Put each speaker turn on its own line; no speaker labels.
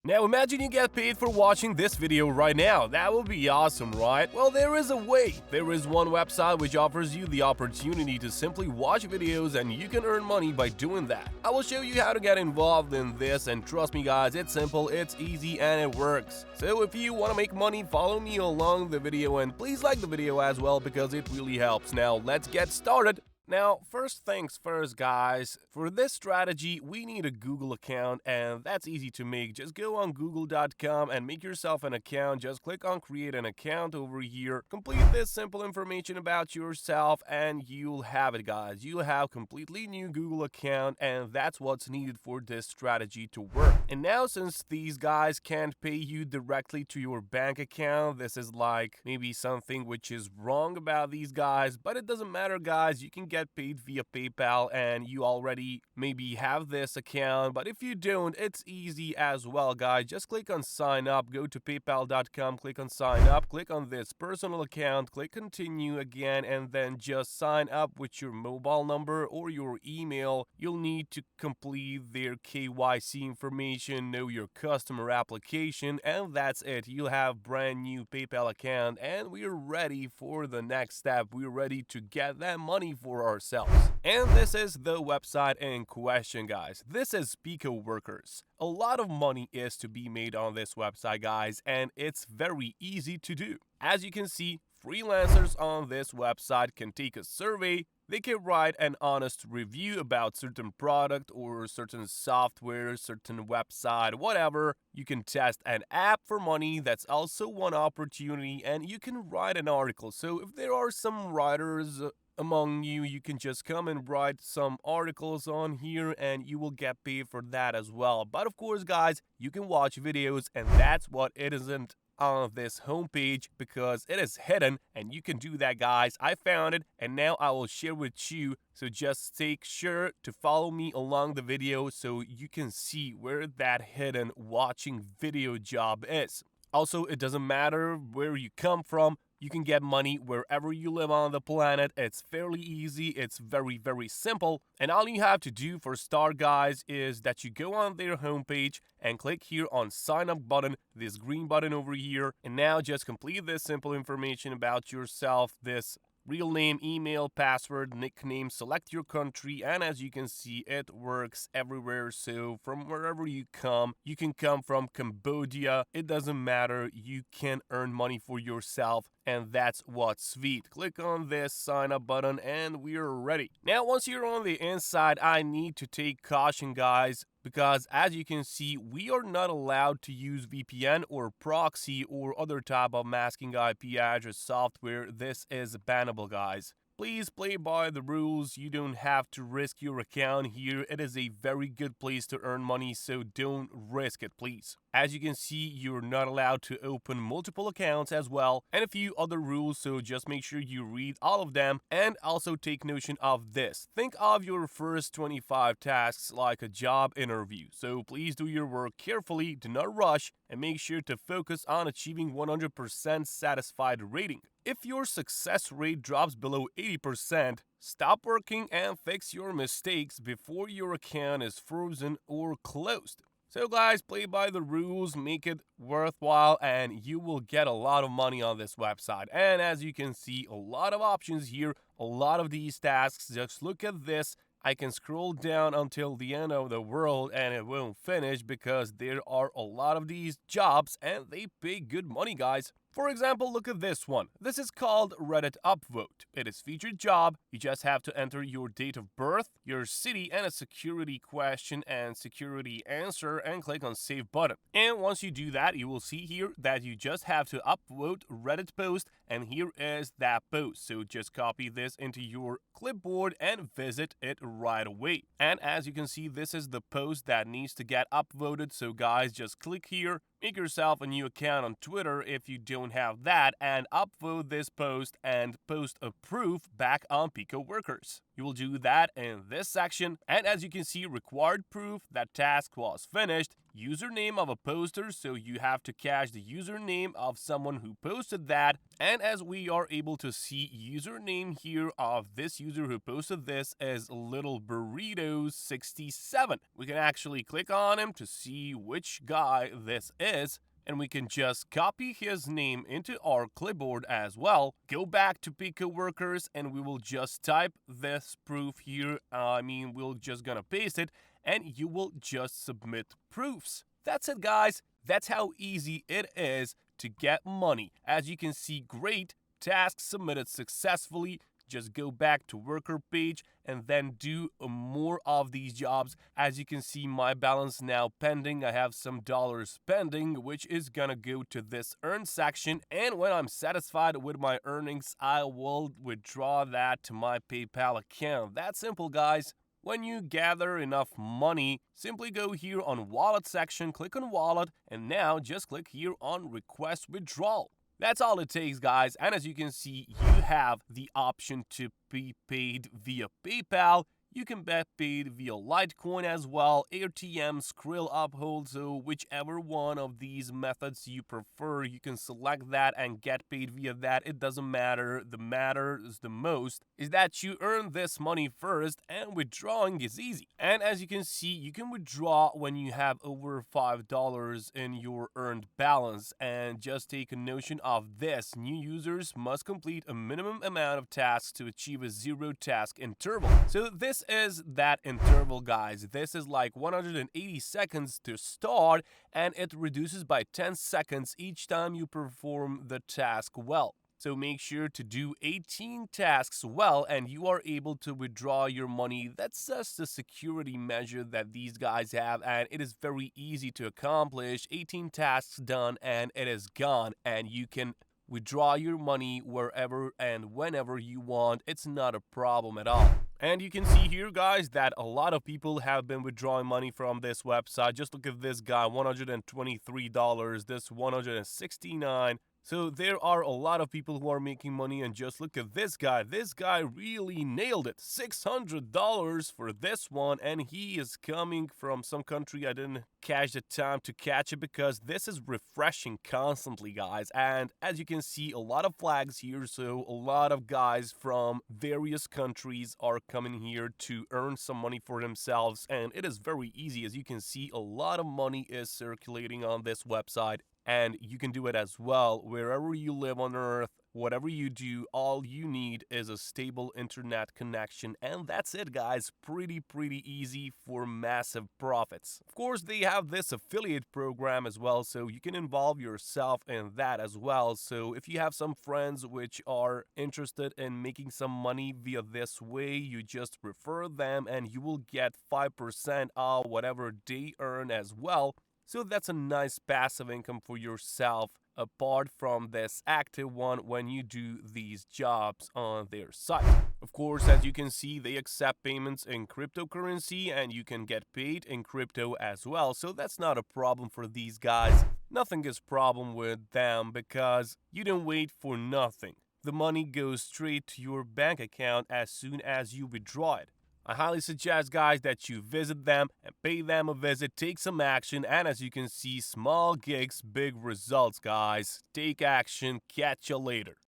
Now imagine you get paid for watching this video right now. That would be awesome, right? Well, there is a way. There is one website which offers you the opportunity to simply watch videos and you can earn money by doing that. I will show you how to get involved in this, and trust me guys, it's simple, it's easy, and it works. So if you want to make money, follow me along the video and please like the video as well because it really helps. Now let's get started. Now, first things first, guys, for this strategy, we need a Google account, and that's easy to make. Just go on google.com and make yourself an account. Just click on create an account over here, complete this simple information about yourself, and you'll have it, guys. You'll have completely new Google account, and that's what's needed for this strategy to work. And now, since these guys can't pay you directly to your bank account, this is like maybe something which is wrong about these guys, but it doesn't matter, guys. You can get paid via PayPal and you already maybe have this account, but if you don't, it's easy as well, guys. Just click on sign up, go to paypal.com, click on sign up, click on this personal account, click continue again, and then just sign up with your mobile number or your email. You'll need to complete their KYC information, know your customer application, and that's it. You'll have brand new PayPal account and we're ready for the next step. We're ready to get that money for ourselves. And this is the website in question, guys. This is Pico Workers. A lot of money is to be made on this website, guys, and it's very easy to do. As you can see, freelancers on this website can take a survey. They can write an honest review about certain product or certain software, certain website, whatever. You can test an app for money. That's also one opportunity, and you can write an article. So if there are some writers among you, you can just come and write some articles on here and you will get paid for that as well. But of course, guys, you can watch videos, and that's what it isn't on this homepage because it is hidden, and you can do that, guys. I found it and now I will share with you, so just take sure to follow me along the video so you can see where that hidden watching video job is. Also, it doesn't matter where you come from. You can get money wherever you live on the planet. It's fairly easy. It's very simple. And all you have to do for start, guys, is that you go on their homepage and click here on sign up button, this green button over here. And now just complete this simple information about yourself, this real name, email, password, nickname, select your country, and as you can see, it works everywhere. So from wherever you can come from Cambodia, it doesn't matter, you can earn money for yourself, and that's what's sweet. Click on this sign up button and we're ready. Now once you're on the inside, I need to take caution, guys, because as you can see, we are not allowed to use VPN or proxy or other type of masking IP address software. This is bannable, guys. Please play by the rules. You don't have to risk your account here. It is a very good place to earn money, so don't risk it, please. As you can see, you're not allowed to open multiple accounts as well, and a few other rules, so just make sure you read all of them. And also take notion of this. Think of your first 25 tasks like a job interview, so please do your work carefully, do not rush, and make sure to focus on achieving 100% satisfied rating. If your success rate drops below 80%, stop working and fix your mistakes before your account is frozen or closed. So guys, play by the rules, make it worthwhile, and you will get a lot of money on this website. And as you can see, a lot of options here, a lot of these tasks. Just look at this. I can scroll down until the end of the world and it won't finish because there are a lot of these jobs and they pay good money, guys. For example, look at this one. This is called Reddit Upvote. It is featured job. You just have to enter your date of birth, your city, and a security question and security answer and click on save button. And once you do that, you will see here that you just have to upvote Reddit post, and here is that post. So just copy this into your clipboard and visit it right away. And as you can see, this is the post that needs to get upvoted. So guys, just click here, make yourself a new account on Twitter if you don't have that, and upvote this post and post a proof back on Pico Workers. You will do that in this section, and as you can see, required proof that task was finished, username of a poster, so you have to cache the username of someone who posted that, and as we are able to see, username here of this user who posted this is Little Burrito 67. We can actually click on him to see which guy this is, and we can just copy his name into our clipboard as well. Go back to Pico Workers and we will just type this proof here. We're just gonna paste it and you will just submit proofs. That's it, guys. That's how easy it is to get money. As you can see, great, task submitted successfully. Just go back to worker page and then do more of these jobs. As you can see, my balance now pending. I have some dollars pending, which is gonna go to this earn section. And when I'm satisfied with my earnings, I will withdraw that to my PayPal account. That's simple, guys. When you gather enough money, simply go here on wallet section, click on wallet, and now just click here on request withdrawal. That's all it takes, guys, and as you can see, you have the option to be paid via PayPal. You can get paid via Litecoin as well, AirTM, Skrill, Uphold, so whichever one of these methods you prefer, you can select that and get paid via that. It doesn't matter. The matter is the most is that you earn this money first, and withdrawing is easy. And as you can see, you can withdraw when you have over $5 in your earned balance. And just take a notion of this: new users must complete a minimum amount of tasks to achieve a 0-task interval. So this is that interval, guys. This is like 180 seconds to start, and it reduces by 10 seconds each time you perform the task well. So make sure to do 18 tasks well and you are able to withdraw your money. That's just a security measure that these guys have, and it is very easy to accomplish. 18 tasks done and it is gone, and you can withdraw your money wherever and whenever you want. It's not a problem at all. And you can see here, guys, that a lot of people have been withdrawing money from this website. Just look at this guy, $123, this $169. So there are a lot of people who are making money, and just look at this guy. This guy really nailed it. $600 for this one, and he is coming from some country. I didn't catch the time to catch it because this is refreshing constantly, guys. And as you can see, a lot of flags here, so a lot of guys from various countries are coming here to earn some money for themselves, and it is very easy. As you can see, a lot of money is circulating on this website. And you can do it as well wherever you live on Earth. Whatever you do, all you need is a stable internet connection. And that's it, guys. Pretty easy for massive profits. Of course, they have this affiliate program as well, so you can involve yourself in that as well. So if you have some friends which are interested in making some money via this way, you just refer them and you will get 5% of whatever they earn as well. So that's a nice passive income for yourself apart from this active one when you do these jobs on their site. Of course, as you can see, they accept payments in cryptocurrency and you can get paid in crypto as well. So that's not a problem for these guys. Nothing is problem with them because you don't wait for nothing. The money goes straight to your bank account as soon as you withdraw it. I highly suggest, guys, that you visit them and pay them a visit, take some action, and as you can see, small gigs, big results, guys. Take action. Catch you later.